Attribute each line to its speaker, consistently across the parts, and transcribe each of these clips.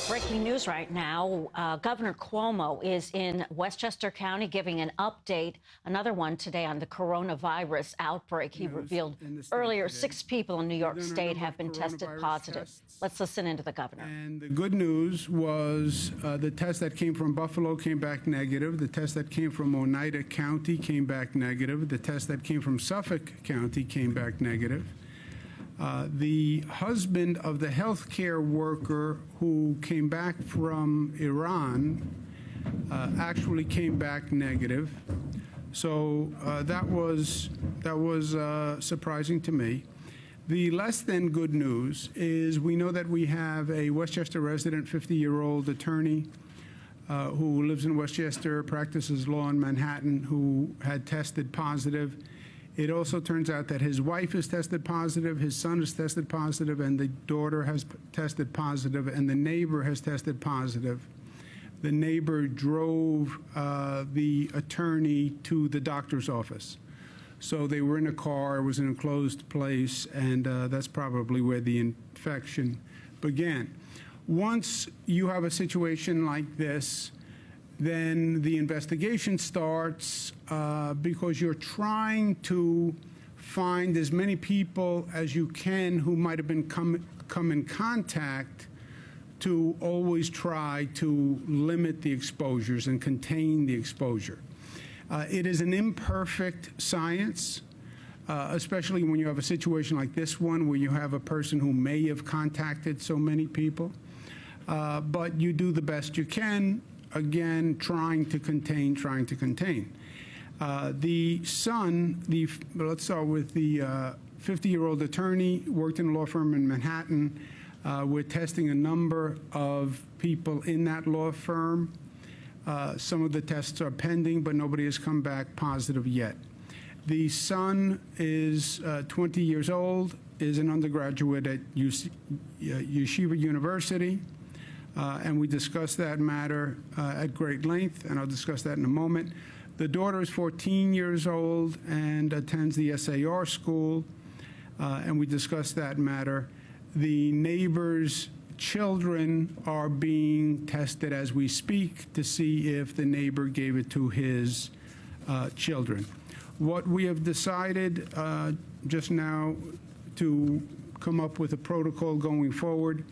Speaker 1: Breaking news right now. Governor Cuomo is in Westchester County giving an update, another one today on the coronavirus outbreak. He revealed earlier 6 people in New York State have been tested positive. Let's listen into the governor.
Speaker 2: And the good news was the test that came from Buffalo came back negative. The test that came from Oneida County came back negative. The test that came from Suffolk County came back negative. The husband of the healthcare worker who came back from Iran actually came back negative. So that was surprising to me. The less than good news is we know that we have a Westchester resident, 50-year-old attorney who lives in Westchester, practices law in Manhattan, who had tested positive. It also turns out that his wife has tested positive, his son has tested positive, and the daughter has tested positive, and the neighbor has tested positive. The neighbor drove the attorney to the doctor's office. So they were in a car, it was an enclosed place, and that's probably where the infection began. Once you have a situation like this, then the investigation starts because you're trying to find as many people as you can who might have been come in contact to always try to limit the exposures and contain the exposure. It is an imperfect science, especially when you have a situation like this one where you have a person who may have contacted so many people. But you do the best you can. Again, trying to contain. The son, let's start with the 50-year-old attorney, worked in a law firm in Manhattan. We're testing a number of people in that law firm. Some of the tests are pending, but nobody has come back positive yet. The son is 20 years old, is an undergraduate at Yeshiva University. And we discussed that matter at great length, and I'll discuss that in a moment. The daughter is 14 years old and attends the SAR school, and we discussed that matter. The neighbor's children are being tested as we speak to see if the neighbor gave it to his children. What we have decided just now to come up with a protocol going forward,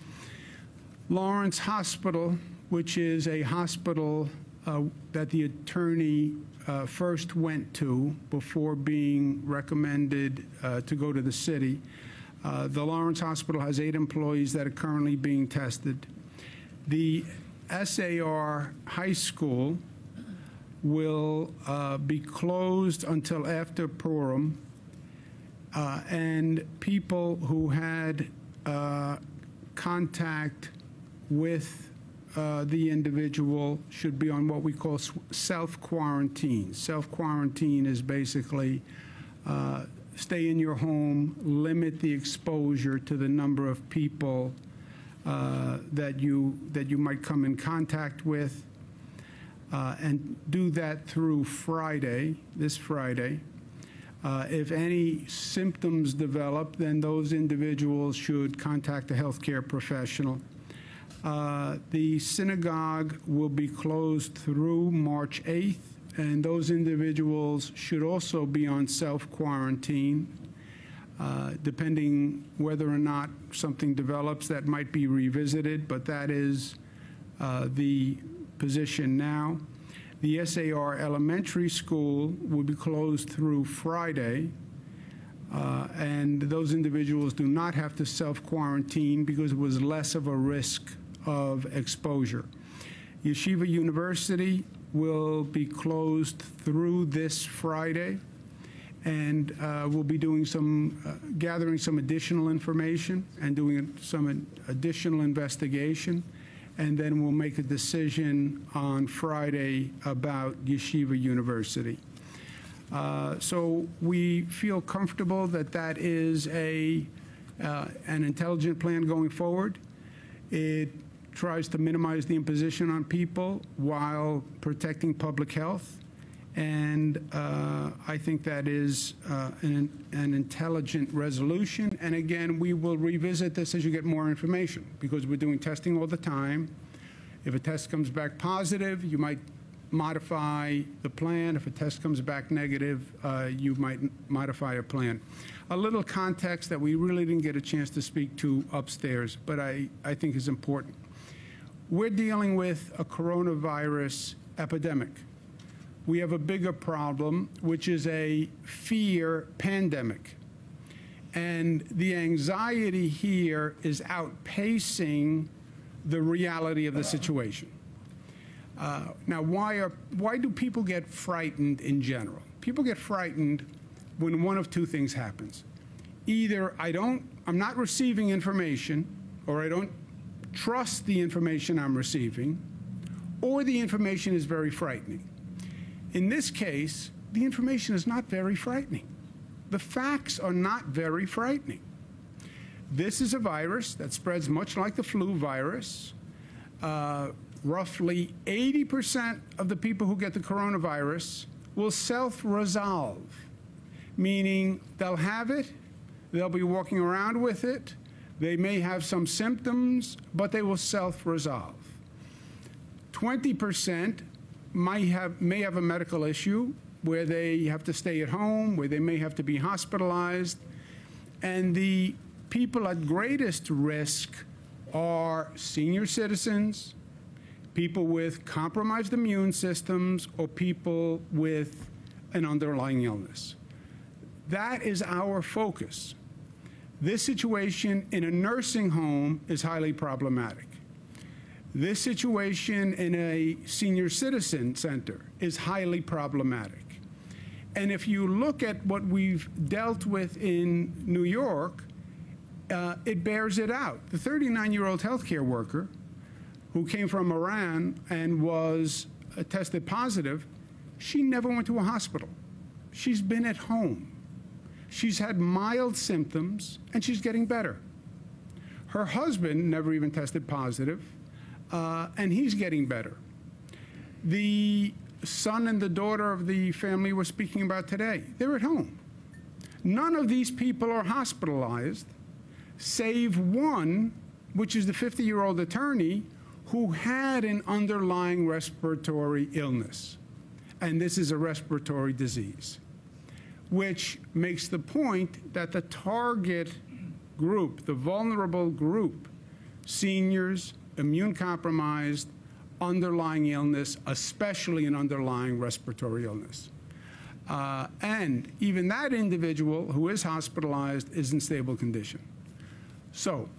Speaker 2: Lawrence Hospital, which is a hospital that the attorney first went to before being recommended to go to the city. The Lawrence Hospital has 8 employees that are currently being tested. The SAR High School will be closed until after Purim, and people who had contact with the individual should be on what we call self-quarantine. Self-quarantine is basically stay in your home, limit the exposure to the number of people that you might come in contact with, and do that through Friday, this Friday. If any symptoms develop, then those individuals should contact a healthcare professional. The synagogue will be closed through March 8th, and those individuals should also be on self-quarantine. Depending whether or not something develops, that might be revisited, but that is the position now. The SAR Elementary School will be closed through Friday, and those individuals do not have to self-quarantine because it was less of a risk of exposure. Yeshiva University will be closed through this Friday, and we'll be doing gathering some additional information and doing some additional investigation, and then we'll make a decision on Friday about Yeshiva University. So we feel comfortable that that is an intelligent plan going forward. It tries to minimize the imposition on people while protecting public health. And I think that is an intelligent resolution. And again, we will revisit this as you get more information, because we're doing testing all the time. If a test comes back positive, you might modify the plan. If a test comes back negative, you might modify a plan. A little context that we really didn't get a chance to speak to upstairs, but I think is important. We're dealing with a coronavirus epidemic. We have a bigger problem, which is a fear pandemic. And the anxiety here is outpacing the reality of the situation. Now, why do people get frightened in general? People get frightened when one of two things happens. Either I'm not receiving information, or I don't trust the information I'm receiving, or the information is very frightening. In this case, the information is not very frightening. The facts are not very frightening. This is a virus that spreads much like the flu virus. Roughly 80% of the people who get the coronavirus will self-resolve, meaning they'll have it, they'll be walking around with it, they may have some symptoms, but they will self-resolve. 20% may have a medical issue where they have to stay at home, where they may have to be hospitalized. And the people at greatest risk are senior citizens, people with compromised immune systems, or people with an underlying illness. That is our focus. This situation in a nursing home is highly problematic. This situation in a senior citizen center is highly problematic. And if you look at what we've dealt with in New York, it bears it out. The 39-year-old healthcare worker who came from Iran and was tested positive, she never went to a hospital. She's been at home. She's had mild symptoms, and she's getting better. Her husband never even tested positive, and he's getting better. The son and the daughter of the family we're speaking about today, they're at home. None of these people are hospitalized, save one, which is the 50-year-old attorney who had an underlying respiratory illness. And this is a respiratory disease, which makes the point that the target group, the vulnerable group, seniors, immune-compromised, underlying illness, especially an underlying respiratory illness. And even that individual who is hospitalized is in stable condition. So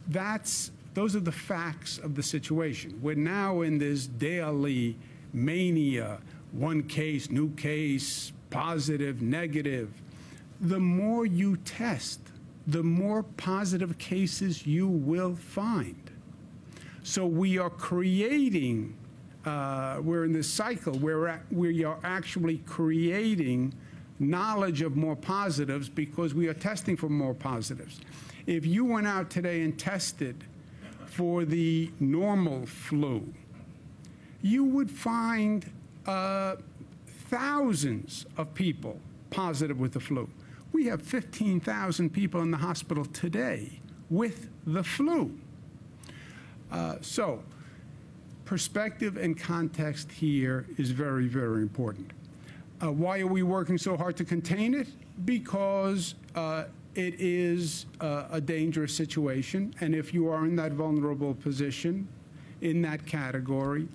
Speaker 2: those are the facts of the situation. We're now in this daily mania, one case, new case, positive, negative. The more you test, the more positive cases you will find. So we are creating, we're in this cycle where we are actually creating knowledge of more positives because we are testing for more positives. If you went out today and tested for the normal flu, you would find thousands of people positive with the flu. We have 15,000 people in the hospital today with the flu. So perspective and context here is very, very important. Why are we working so hard to contain it? Because it is a dangerous situation, and if you are in that vulnerable position, in that category,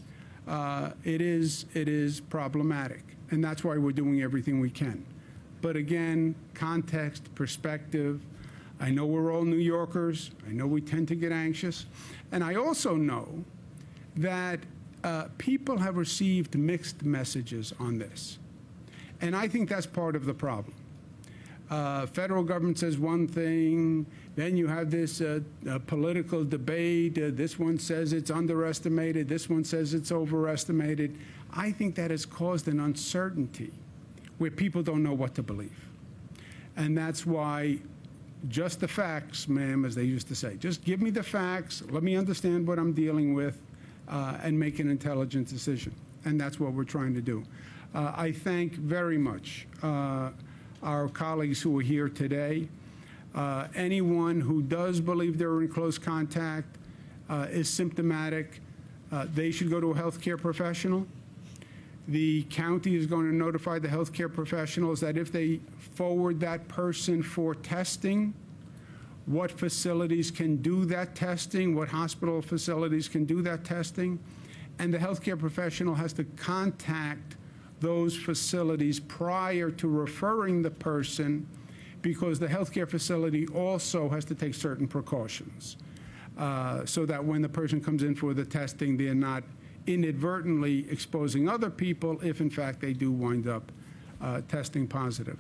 Speaker 2: it is problematic, and that's why we're doing everything we can. But again, context, perspective. I know we're all New Yorkers. I know we tend to get anxious. And I also know that people have received mixed messages on this. And I think that's part of the problem. Federal government says one thing, then you have this political debate. This one says it's underestimated. This one says it's overestimated. I think that has caused an uncertainty where people don't know what to believe. And that's why just the facts, ma'am, as they used to say. Just give me the facts, let me understand what I'm dealing with, and make an intelligent decision. And that's what we're trying to do. I thank very much our colleagues who are here today. Anyone who does believe they're in close contact is symptomatic, they should go to a healthcare professional. The county is going to notify the healthcare professionals that if they forward that person for testing, what facilities can do that testing, what hospital facilities can do that testing, and the healthcare professional has to contact those facilities prior to referring the person, because the healthcare facility also has to take certain precautions so that when the person comes in for the testing, they're not inadvertently exposing other people if, in fact, they do wind up testing positive.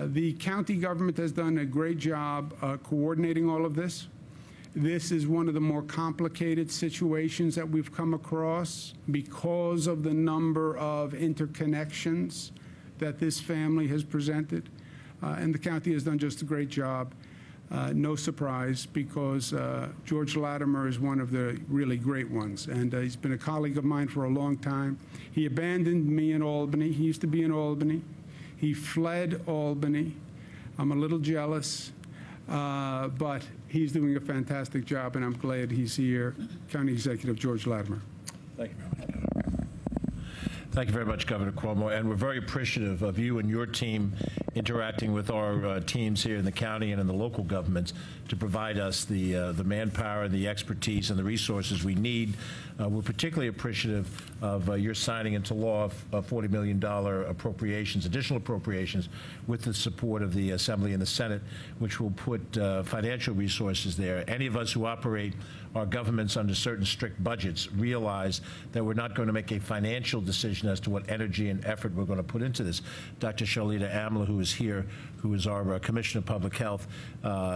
Speaker 2: The county government has done a great job coordinating all of this. This is one of the more complicated situations that we've come across because of the number of interconnections that this family has presented. And the county has done just a great job. No surprise, because George Latimer is one of the really great ones, and he's been a colleague of mine for a long time. He abandoned me in Albany. He used to be in Albany. He fled Albany. I'm a little jealous, but he's doing a fantastic job, and I'm glad he's here. County Executive George Latimer.
Speaker 3: Thank you very much. Thank you very much, Governor Cuomo, and we're very appreciative of you and your team interacting with our teams here in the county and in the local governments to provide us the manpower and the expertise and the resources we need. We're particularly appreciative of your signing into law of $40 million appropriations, additional appropriations, with the support of the Assembly and the Senate, which will put financial resources there. Any of us who operate our governments under certain strict budgets realize that we're not going to make a financial decision as to what energy and effort we're going to put into this. Dr. Shalita Amla, who is here, who is our Commissioner of Public Health,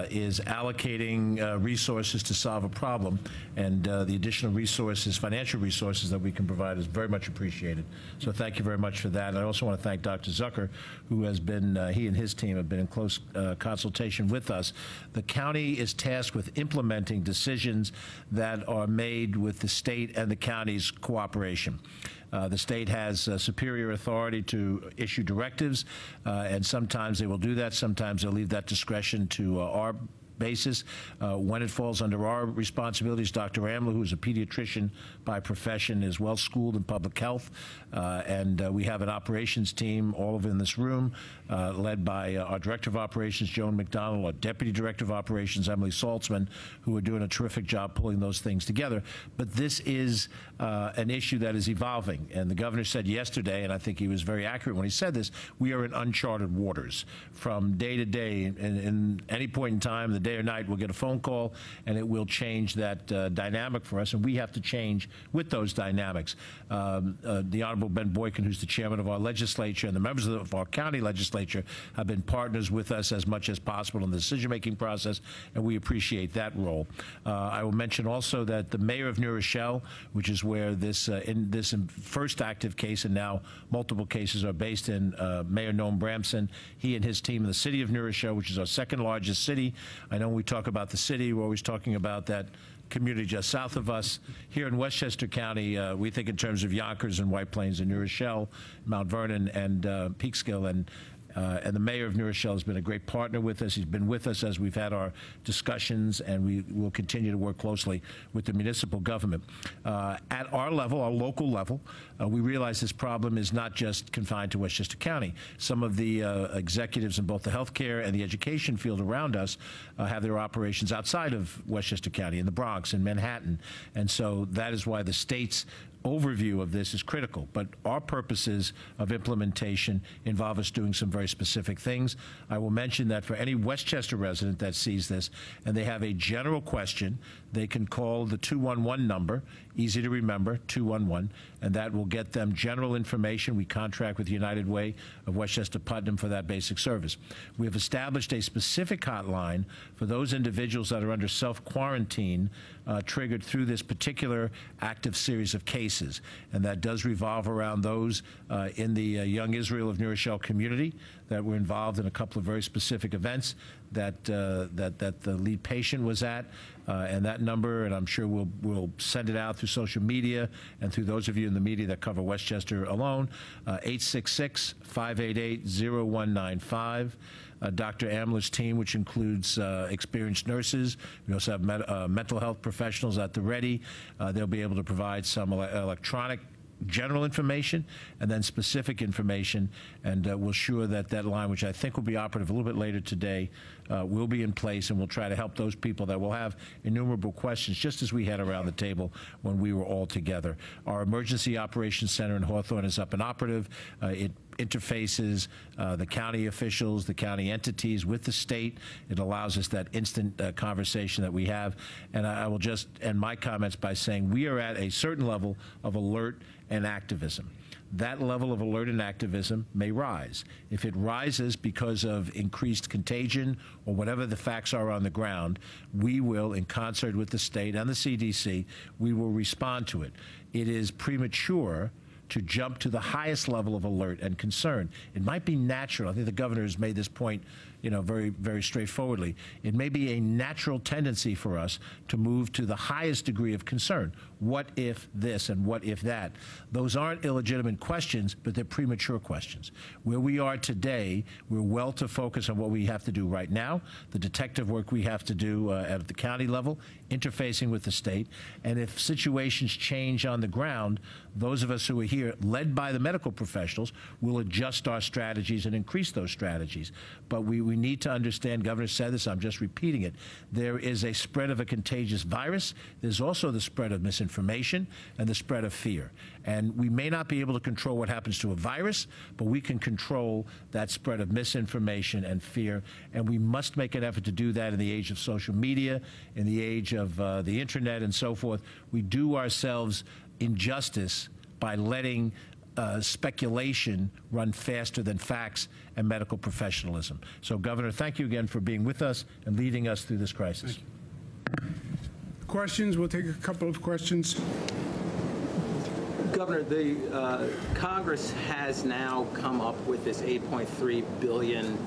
Speaker 3: is allocating resources to solve a problem, and the additional resources, financial resources that we can provide is very much appreciated. So thank you very much for that. And I also want to thank Dr. Zucker, who has been, he and his team have been in close consultation with us. The county is tasked with implementing decisions that are made with the state and the county's cooperation. The state has superior authority to issue directives, and sometimes they will do that. Sometimes they'll leave that discretion to our basis. When it falls under our responsibilities, Dr. Amla, who is a pediatrician by profession, is well schooled in public health, and we have an operations team, all of it in this room, led by our Director of Operations, Joan McDonald, our Deputy Director of Operations, Emily Saltzman, who are doing a terrific job pulling those things together. But this is an issue that is evolving, and the governor said yesterday, and I think he was very accurate when he said this, we are in uncharted waters. From day to day, in any point in time, the day or night, we'll get a phone call, and it will change that dynamic for us, and we have to change with those dynamics. The Honorable Ben Boykin, who's the chairman of our legislature, and the members of our county legislature have been partners with us as much as possible in the decision-making process, and we appreciate that role. I will mention also that the mayor of New Rochelle, which is where this in this first active case and now multiple cases are based in, Mayor Noam Bramson, he and his team in the city of New Rochelle, which is our second largest city. I know when we talk about the city, we're always talking about that community just south of us. Here in Westchester County, we think in terms of Yonkers and White Plains and New Rochelle, Mount Vernon and Peekskill, and the mayor of New Rochelle has been a great partner with us. He's been with us as we've had our discussions, and we will continue to work closely with the municipal government. At our level, our local level, we realize this problem is not just confined to Westchester County. Some of the executives in both the healthcare and the education field around us have their operations outside of Westchester County, in the Bronx, in Manhattan, and so that is why the state's overview of this is critical. But our purposes of implementation involve us doing some very specific things. I will mention that for any Westchester resident that sees this and they have a general question, they can call the 211 number, easy to remember, 211, and that will get them general information. We contract with United Way of Westchester Putnam for that basic service. We have established a specific hotline for those individuals that are under self-quarantine triggered through this particular active series of cases. cases, and that does revolve around those in the Young Israel of New Rochelle community that were involved in a couple of very specific events that the lead patient was at, and that number, and I'm sure we'll send it out through social media and through those of you in the media that cover Westchester alone, 866-588-0195. Dr. Amler's team, which includes experienced nurses. We also have mental health professionals at the ready. They'll be able to provide some electronic general information and then specific information, and we'll ensure that that line, which I think will be operative a little bit later today, will be in place, and we'll try to help those people that will have innumerable questions, just as we had around the table when we were all together. Our Emergency Operations Center in Hawthorne is up and operative. It interfaces the county officials, the county entities with the state. It allows us that instant conversation that we have. And I will just end my comments by saying we are at a certain level of alert and activism. That level of alert and activism may rise. If it rises because of increased contagion or whatever the facts are on the ground, we will, in concert with the state and the CDC, we will respond to it. It is premature to jump to the highest level of alert and concern. It might be natural. I think the governor has made this point, very, very straightforwardly. It may be a natural tendency for us to move to the highest degree of concern. What if this and what if that? Those aren't illegitimate questions, but they're premature questions. Where we are today, we're well to focus on what we have to do right now, the detective work we have to do at the county level, interfacing with the state, and if situations change on the ground, those of us who are here, led by the medical professionals, will adjust our strategies and increase those strategies. But we need to understand, Governor said this, I'm just repeating it, there is a spread of a contagious virus. There's also the spread of misinformation and the spread of fear. And we may not be able to control what happens to a virus, but we can control that spread of misinformation and fear. And we must make an effort to do that in the age of social media, in the age of the internet and so forth. We do ourselves injustice by letting speculation run faster than facts and medical professionalism. So, Governor, thank you again for being with us and leading us through this crisis.
Speaker 2: Questions? We'll take a couple of questions.
Speaker 4: Governor, the Congress has now come up with this $8.3 billion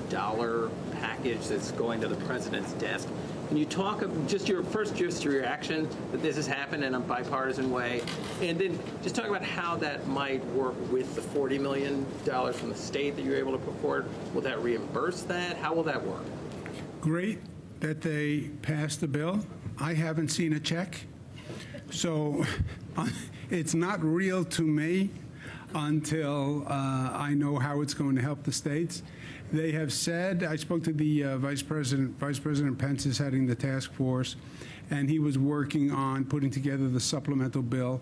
Speaker 4: package that's going to the president's desk. Can you talk of just your reaction that this has happened in a bipartisan way, and then just talk about how that might work with the $40 million from the state that you're able to put forward? Will that reimburse that? How will that work?
Speaker 2: Great that they passed the bill. I haven't seen a check, so it's not real to me until I know how it's going to help the states. They have said, I spoke to the Vice President Pence is heading the task force, and he was working on putting together the supplemental bill.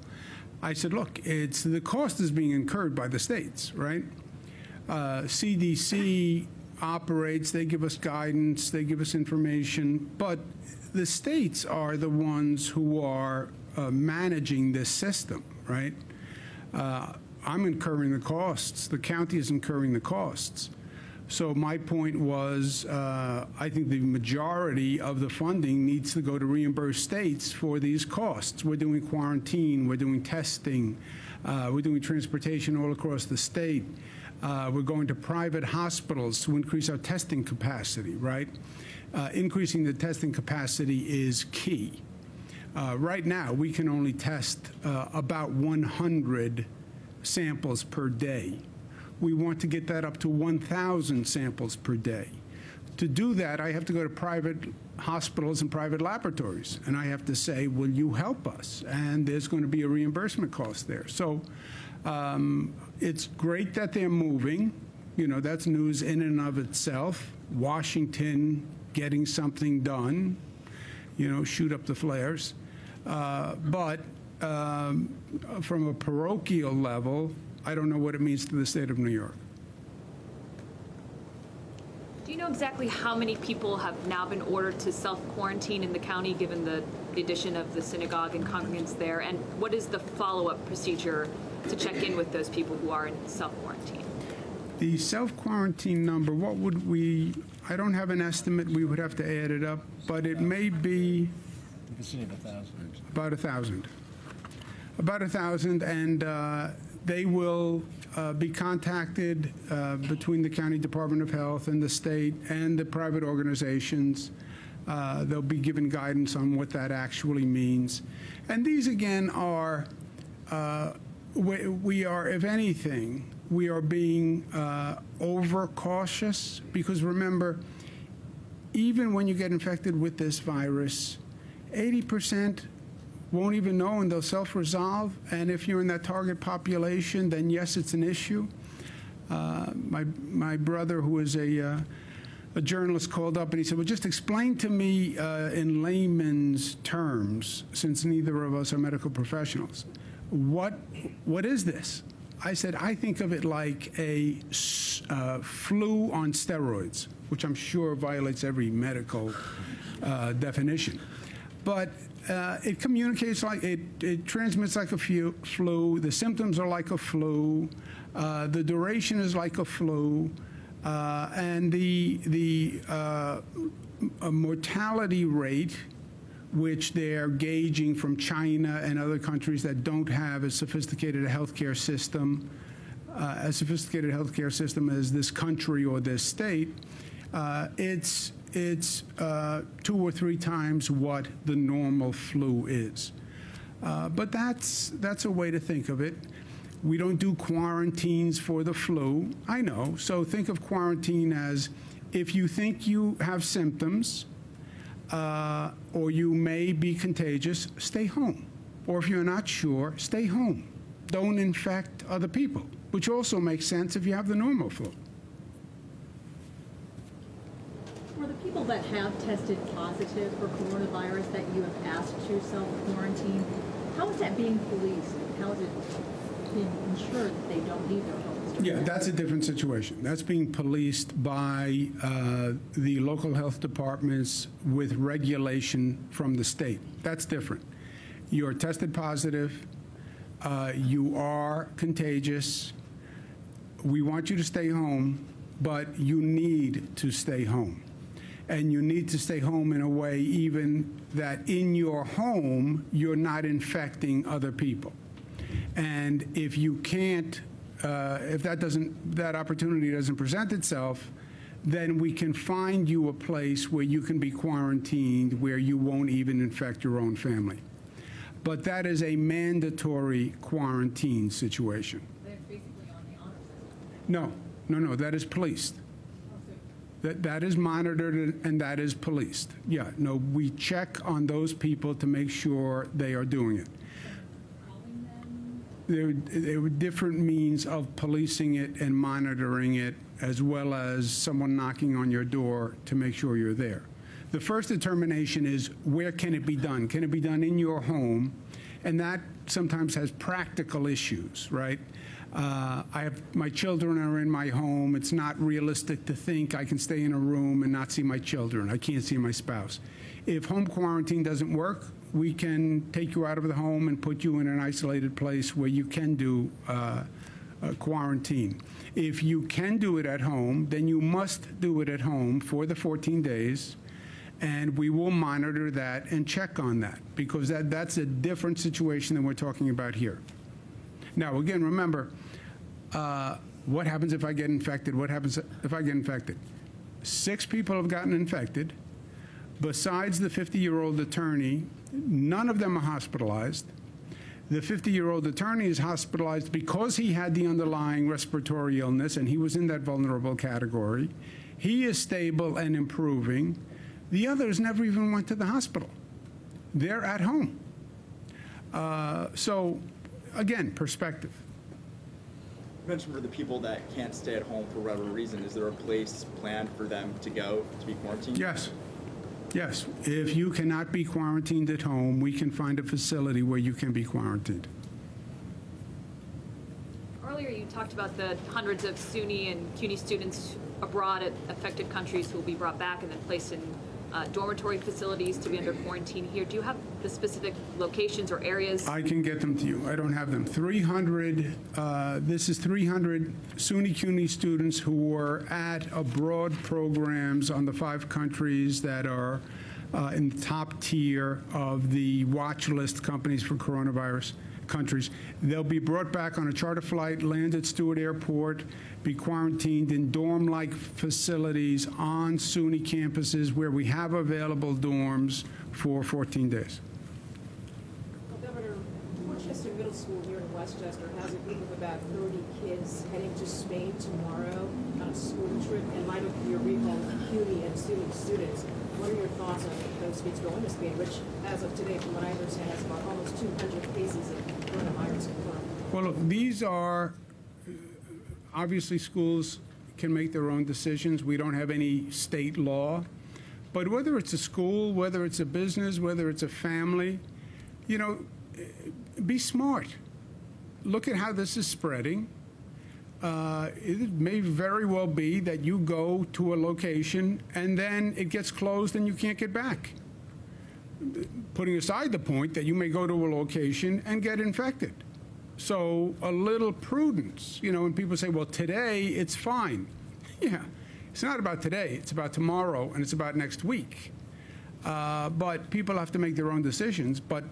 Speaker 2: I said, look, the cost is being incurred by the states, right? CDC operates, they give us guidance, they give us information, but the states are the ones who are managing this system, right? I'm incurring the costs. The county is incurring the costs. So my point was, I think the majority of the funding needs to go to reimburse states for these costs. We're doing quarantine, we're doing testing, we're doing transportation all across the state. We're going to private hospitals to increase our testing capacity, right? Increasing the testing capacity is key. Right now, we can only test about 100 samples per day. We want to get that up to 1,000 samples per day. To do that, I have to go to private hospitals and private laboratories, and I have to say, will you help us? And there's going to be a reimbursement cost there. So it's great that they're moving. That's news in and of itself. Washington getting something done, shoot up the flares. But from a parochial level, I don't know what it means to the state of New York.
Speaker 5: Do you know exactly how many people have now been ordered to self-quarantine in the county, given the addition of the synagogue and congregants there? And what is the follow-up procedure to check in with those people who are in self-quarantine?
Speaker 2: The self-quarantine number, I don't have an estimate. We would have to add it up, but it may be about 1,000. About 1,000, and they will be contacted between the County Department of Health and the state and the private organizations. They'll be given guidance on what that actually means. And these, again, are, we are, if anything, we are being overcautious, because remember, even when you get infected with this virus, 80% won't even know, and they'll self-resolve. And if you're in that target population, then yes, it's an issue. My brother, who is a journalist, called up and he said, well, just explain to me in layman's terms, since neither of us are medical professionals, what is this? I said, I think of it like a flu on steroids, which I'm sure violates every medical definition. But it communicates like, it transmits like a flu. The symptoms are like a flu. The duration is like a flu. And the mortality rate, which they're gauging from China and other countries that don't have as sophisticated a healthcare system, as as this country or this state, it's 2 or 3 times what the normal flu is. But that's a way to think of it. We don't do quarantines for the flu, I know. So think of quarantine as, if you think you have symptoms or you may be contagious, stay home. Or if you're not sure, stay home. Don't infect other people, which also makes sense if you have the normal flu.
Speaker 6: For the people that have tested positive for coronavirus that you have asked to self-quarantine, how is that being policed? How is it being ensured that they don't leave their homes?
Speaker 2: Yeah, that's a different situation. That's being policed by the local health departments with regulation from the state. That's different. You're tested positive. You are contagious. We want you to stay home, but you need to stay home. And you need to stay home in a way even that in your home, you're not infecting other people. And if you can't, if that opportunity doesn't present itself, then we can find you a place where you can be quarantined, where you won't even infect your own family. But that is a mandatory quarantine situation.
Speaker 6: That's basically on the honor system.
Speaker 2: No, that is policed. That is monitored and that is policed. Yeah, no, we check on those people to make sure they are doing it. There were different means of policing it and monitoring it, as well as someone knocking on your door to make sure you're there. The first determination is, where can it be done? Can it be done in your home? And that sometimes has practical issues, right? My children are in my home. It's not realistic to think I can stay in a room and not see my children. I can't see my spouse. If home quarantine doesn't work, we can take you out of the home and put you in an isolated place where you can do quarantine. If you can do it at home, then you must do it at home for the 14 days, and we will monitor that and check on that, because that's a different situation than we're talking about here. Now, again, remember, what happens if I get infected? What happens if I get infected? 6 people have gotten infected. Besides the 50-year-old attorney, none of them are hospitalized. The 50-year-old attorney is hospitalized because he had the underlying respiratory illness, and he was in that vulnerable category. He is stable and improving. The others never even went to the hospital. They're at home. So, again, perspective.
Speaker 7: You mentioned for the people that can't stay at home for whatever reason, is there a place planned for them to go to be quarantined?
Speaker 2: Yes. Yes. If you cannot be quarantined at home, we can find a facility where you can be quarantined.
Speaker 5: Earlier, you talked about the hundreds of SUNY and CUNY students abroad at affected countries who will be brought back and then placed in dormitory facilities to be under quarantine here. Do you have the specific locations or areas?
Speaker 2: I can get them to you. I don't have them. 300, this is 300 SUNY CUNY students who were at abroad programs on the 5 countries that are in the top tier of the watch list companies for coronavirus countries. They'll be brought back on a charter flight, land at Stewart Airport, be quarantined in dorm-like facilities on SUNY campuses where we have available dorms for 14 days.
Speaker 8: Well, Governor, Worcester Middle School here in Westchester has a group of about 30 kids heading to Spain tomorrow on a school trip in light of your recall of CUNY and students. What are your thoughts on those kids going to Spain, which, as of today, from what I understand, has about almost 200 cases of coronavirus confirmed?
Speaker 2: Well, look, these are obviously schools can make their own decisions. We don't have any state law. But whether it's a school, whether it's a business, whether it's a family, you know, be smart. Look at how this is spreading. It may very well be that you go to a location and then it gets closed and you can't get back. Putting aside the point that you may go to a location and get infected. So a little prudence, you know, when people say, well, today it's fine. Yeah, it's not about today, it's about tomorrow and it's about next week. But people have to make their own decisions, but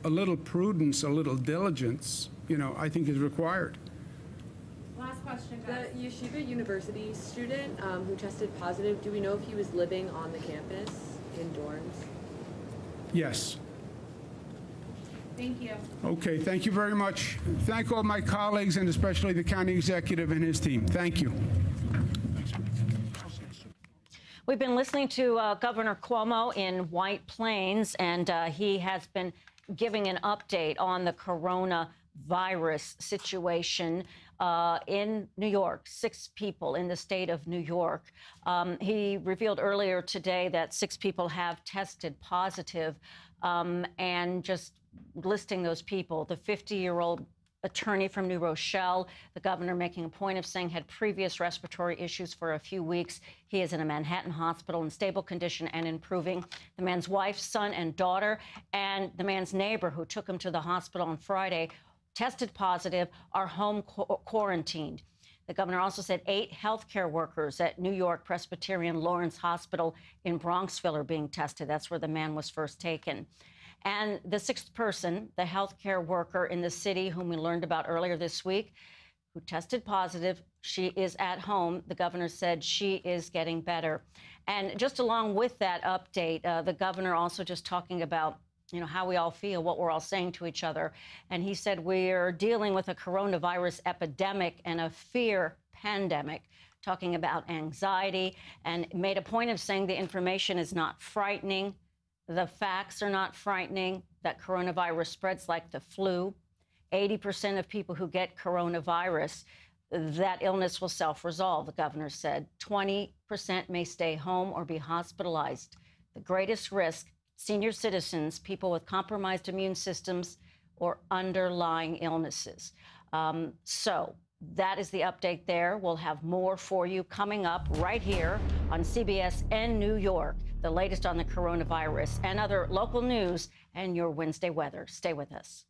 Speaker 2: a little prudence, a little diligence, you know, I think is required.
Speaker 9: Last question, guys. The Yeshiva University student who tested positive, do we know if he was living on the campus in dorms?
Speaker 2: Yes.
Speaker 9: Thank you.
Speaker 2: Okay, thank you very much. Thank all my colleagues and especially the county executive and his team. Thank you.
Speaker 1: We've been listening to Governor Cuomo in White Plains, and he has been giving an update on the coronavirus situation in New York. 6 people in the state of New York. He revealed earlier today that 6 people have tested positive, and just listing those people, the 50-year-old attorney from New Rochelle, the governor making a point of saying had previous respiratory issues for a few weeks. He is in a Manhattan hospital in stable condition and improving. The man's wife, son, and daughter, and the man's neighbor who took him to the hospital on Friday, tested positive, are home quarantined. The governor also said 8 healthcare workers at New York Presbyterian Lawrence Hospital in Bronxville are being tested. That's where the man was first taken. And the 6th person, the healthcare worker in the city whom we learned about earlier this week, who tested positive, she is at home. The governor said she is getting better. And just along with that update, the governor also just talking about, you know, how we all feel, what we're all saying to each other. And he said we're dealing with a coronavirus epidemic and a fear pandemic, talking about anxiety, and made a point of saying the information is not frightening. The facts are not frightening, that coronavirus spreads like the flu. 80% of people who get coronavirus, that illness will self-resolve, the governor said. 20% may stay home or be hospitalized. The greatest risk, senior citizens, people with compromised immune systems or underlying illnesses. So that is the update there. We'll have more for you coming up right here on CBS and New York, the latest on the coronavirus and other local news and your Wednesday weather. Stay with us.